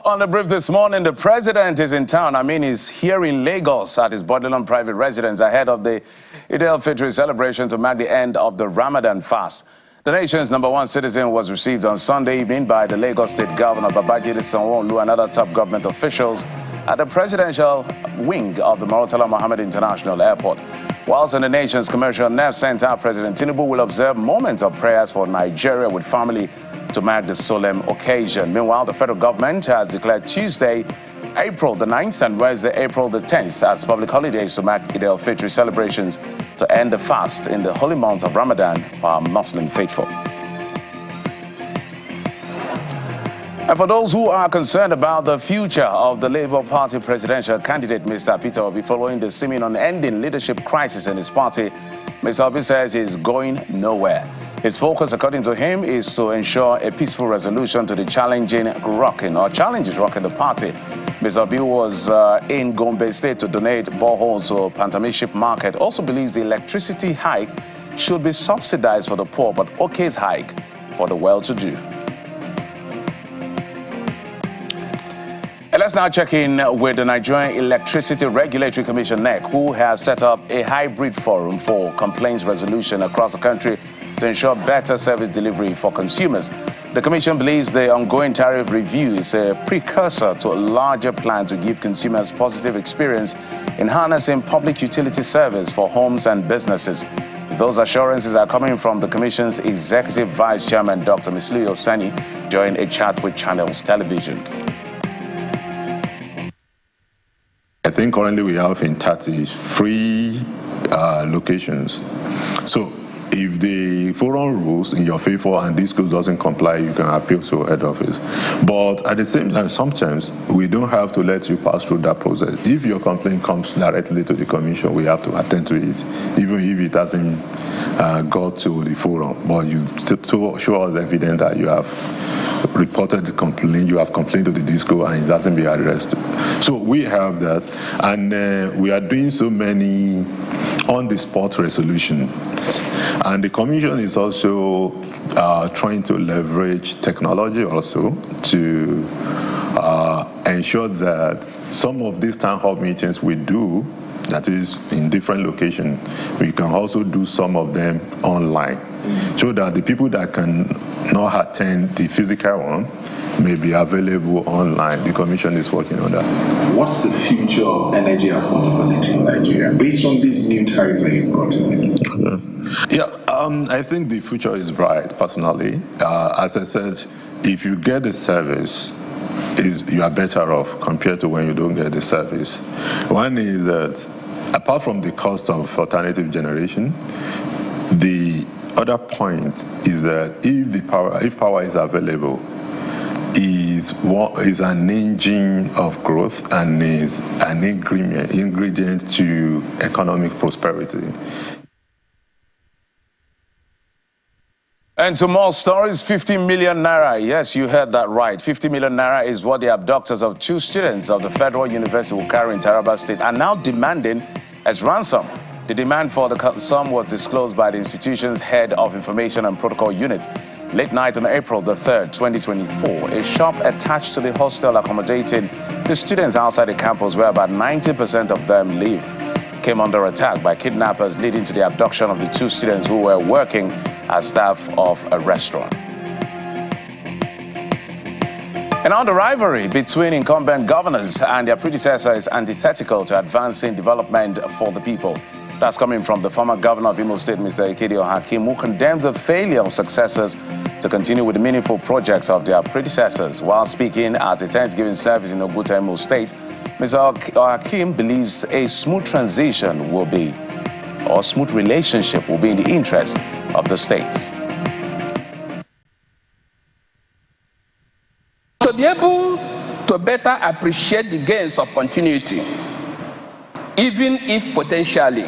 On the brief this morning, the president is in town. He's here in Lagos at his Bodilon private residence ahead of the Eid al-Fitr celebration to mark the end of the Ramadan fast. The nation's #1 citizen was received on Sunday evening by the Lagos State Governor Babajide Sanwo-Olu and other top government officials at the presidential wing of the Murtala Mohammed International Airport. Whilst in the nation's commercial nerve center, President Tinubu will observe moments of prayers for Nigeria with family to mark the solemn occasion. Meanwhile, the federal government has declared Tuesday, April the 9th and Wednesday, April the 10th as public holidays to mark Eid al-Fitr celebrations to end the fast in the holy month of Ramadan for our Muslim faithful. And for those who are concerned about the future of the Labour Party presidential candidate, Mr. Peter Obi, following the seeming unending leadership crisis in his party, Mr. Obi says he's going nowhere. His focus, according to him, is to ensure a peaceful resolution to the challenges rocking the party. Mr. Obi was in Gombe State to donate boreholes to Pantamiship Market. Also believes the electricity hike should be subsidized for the poor, but okay's hike for the well-to-do. Let's now check in with the Nigerian Electricity Regulatory Commission, NEC, who have set up a hybrid forum for complaints resolution across the country to ensure better service delivery for consumers. The Commission believes the ongoing tariff review is a precursor to a larger plan to give consumers positive experience in harnessing public utility service for homes and businesses. Those assurances are coming from the Commission's Executive Vice Chairman, Dr. Mislu Osani, during a chat with Channels Television. I think currently we have in 33 locations. So if the forum rules in your favor and this school doesn't comply, you can appeal to head office. But at the same time, sometimes we don't have to let you pass through that process. If your complaint comes directly to the commission, we have to attend to it, even if it hasn't got to the forum. But you to show us evidence that you have reported the complaint, you have complained to the disco and it hasn't been addressed. So we have that, and we are doing so many on-the-spot resolutions. And the commission is also trying to leverage technology also to ensure that some of these town hall meetings we do, that is in different locations, we can also do some of them online, so that the people that can not attend the physical one may be available online. The commission is working on that. What's the future of energy affordability in Nigeria based on this new tariff that you brought in? I think the future is bright, personally. As I said, if you get the service, you are better off compared to when you don't get the service. One is that apart from the cost of alternative generation, the other point is that if power is available, is an engine of growth and is an ingredient to economic prosperity. And to more stories, 50 million naira. Yes, you heard that right. 50 million naira is what the abductors of 2 students of the Federal University of Ukari in Taraba State are now demanding as ransom. The demand for the sum was disclosed by the institution's head of information and protocol unit. Late night on April the 3rd, 2024, a shop attached to the hostel accommodating the students outside the campus, where about 90% of them live, came under attack by kidnappers, leading to the abduction of the 2 students who were working as staff of a restaurant. And now the rivalry between incumbent governors and their predecessor is antithetical to advancing development for the people. That's coming from the former governor of Imo State, Mr. Ikedio Hakim, who condemns the failure of successors to continue with the meaningful projects of their predecessors. While speaking at the Thanksgiving service in Oguta, Imo State, Mr. Hakim believes a smooth transition will be, or smooth relationship will be in the interest of the states. To be able to better appreciate the gains of continuity, even if potentially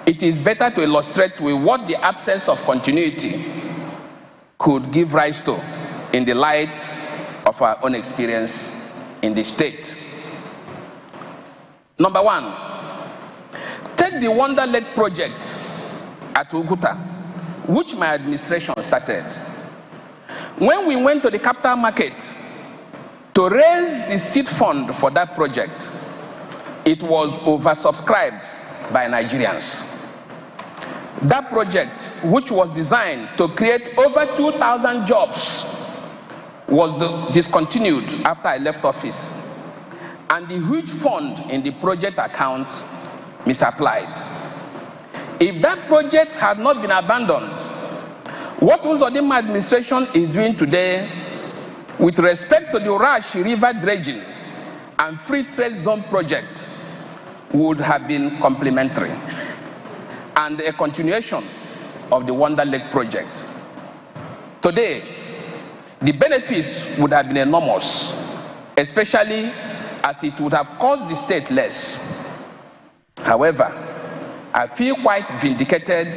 it is better to illustrate with what the absence of continuity could give rise to in the light of our own experience in the state. Number 1, take the Wonder-led project at Oguta, which my administration started. When we went to the capital market To raise the seed fund for that project, it was oversubscribed by Nigerians. That project, which was designed to create over 2,000 jobs, was discontinued after I left office, and the huge fund in the project account misapplied. If that project had not been abandoned, what Uzodimma administration is doing today with respect to the Rush River dredging and free trade zone project would have been complementary and a continuation of the Wonder Lake project. Today, the benefits would have been enormous, especially as it would have cost the state less. However, I feel quite vindicated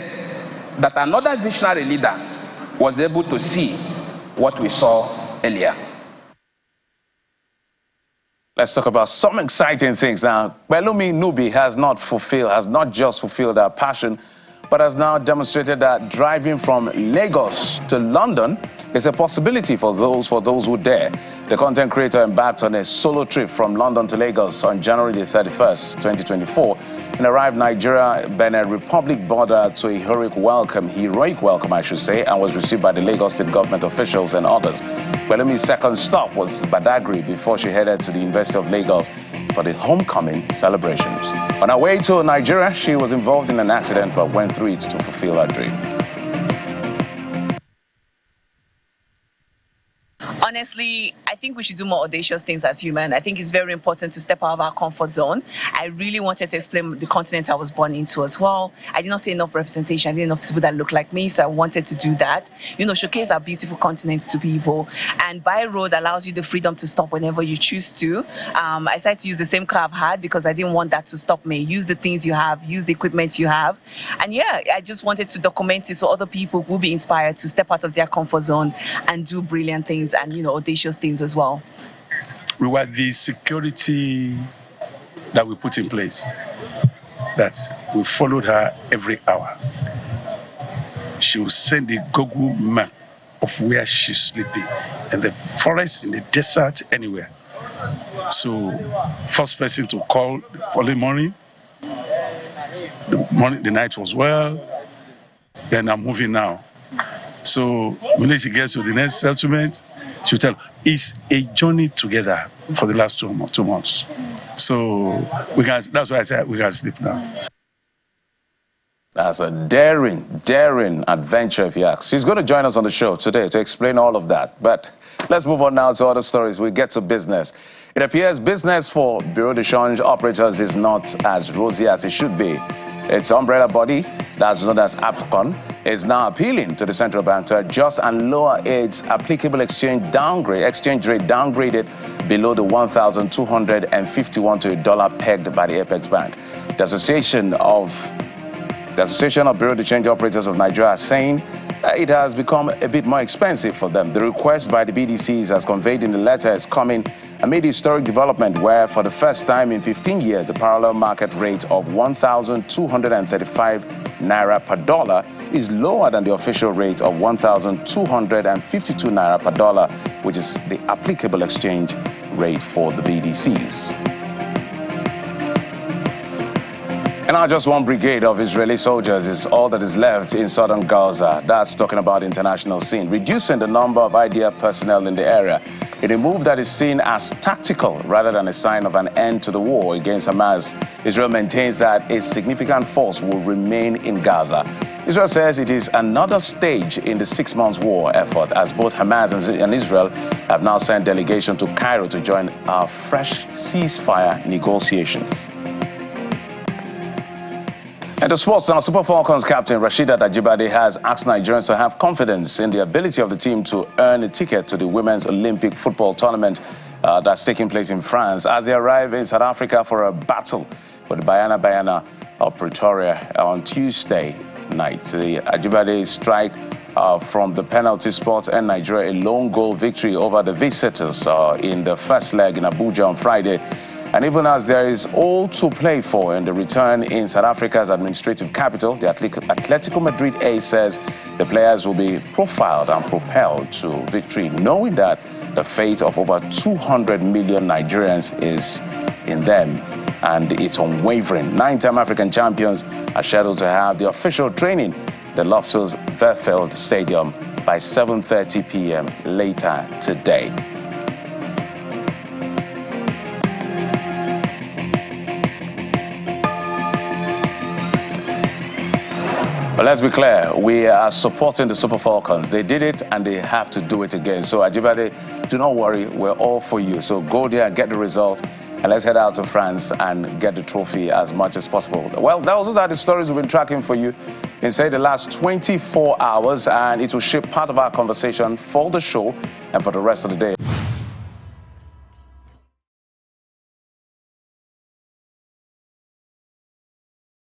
that another visionary leader was able to see what we saw earlier. Let's talk about some exciting things now. Pelumi Nubi has not just fulfilled her passion, but has now demonstrated that driving from Lagos to London is a possibility for those who dare. The content creator embarked on a solo trip from London to Lagos on January the 31st, 2024, and arrived Nigeria-Benin Republic border to a heroic welcome, I should say, and was received by the Lagos state government officials and others. Pelumi's second stop was Badagry before she headed to the University of Lagos for the homecoming celebrations. On her way to Nigeria, she was involved in an accident but went through it to fulfill her dream. Honestly, I think we should do more audacious things as humans. I think it's very important to step out of our comfort zone. I really wanted to explain the continent I was born into as well. I did not see enough representation. I didn't know people that look like me, so I wanted to do that. You know, showcase our beautiful continent to people. And by road allows you the freedom to stop whenever you choose to. I decided to use the same car I've had because I didn't want that to stop me. Use the things you have, use the equipment you have. And yeah, I just wanted to document it so other people will be inspired to step out of their comfort zone and do brilliant things and, you know, audacious things as well. We were the security that we put in place, that we followed her every hour. She will send the Google map of where she's sleeping, in the forest, in the desert, anywhere. So, first person to call the following morning, the night was well, then I'm moving now. So when she gets to the next settlement, she'll tell, it's a journey together for the last 2 months. So that's why I said we can sleep now. That's a daring adventure, if you ask. She's going to join us on the show today to explain all of that. But let's move on now to other stories. We get to business. It appears business for Bureau de Change operators is not as rosy as it should be. Its umbrella body, that's known as Abduction, is now appealing to the central bank to adjust and lower its applicable exchange rate downgraded below the 1,251 to $1 pegged by the Apex Bank. The Association of Bureau de Change Operators of Nigeria is saying that it has become a bit more expensive for them. The request by the BDCs, as conveyed in the letter, is coming amid historic development where, for the first time in 15 years, the parallel market rate of 1,235 naira per dollar is lower than the official rate of 1,252 naira per dollar, which is the applicable exchange rate for the BDCs. And now just one brigade of Israeli soldiers is all that is left in southern Gaza. That's talking about the international scene, reducing the number of IDF personnel in the area in a move that is seen as tactical rather than a sign of an end to the war against Hamas. Israel maintains that a significant force will remain in Gaza. Israel says it is another stage in the 6-month war effort, as both Hamas and Israel have now sent delegation to Cairo to join a fresh ceasefire negotiation. And the sports now, Super Falcons captain Rasheedat Ajibade has asked Nigerians to have confidence in the ability of the team to earn a ticket to the Women's Olympic Football Tournament that's taking place in France as they arrive in South Africa for a battle with the Bayana of Pretoria on Tuesday night. The Ajibade strike from the penalty spot and Nigeria a lone goal victory over the visitors in the first leg in Abuja on Friday. And even as there is all to play for in the return in South Africa's administrative capital, the Atletico Madrid A says the players will be profiled and propelled to victory, knowing that The fate of over 200 million Nigerians is in them, and it's unwavering. 9-time African champions are scheduled to have the official training at the Loftus Veerveld Stadium by 7:30 p.m. later today. But let's be clear, we are supporting the Super Falcons. They did it and they have to do it again. So Ajibade, do not worry, we're all for you. So go there and get the result, and let's head out to France and get the trophy as much as possible. Well, those are the stories we've been tracking for you in, say, the last 24 hours, and it will shape part of our conversation for the show and for the rest of the day.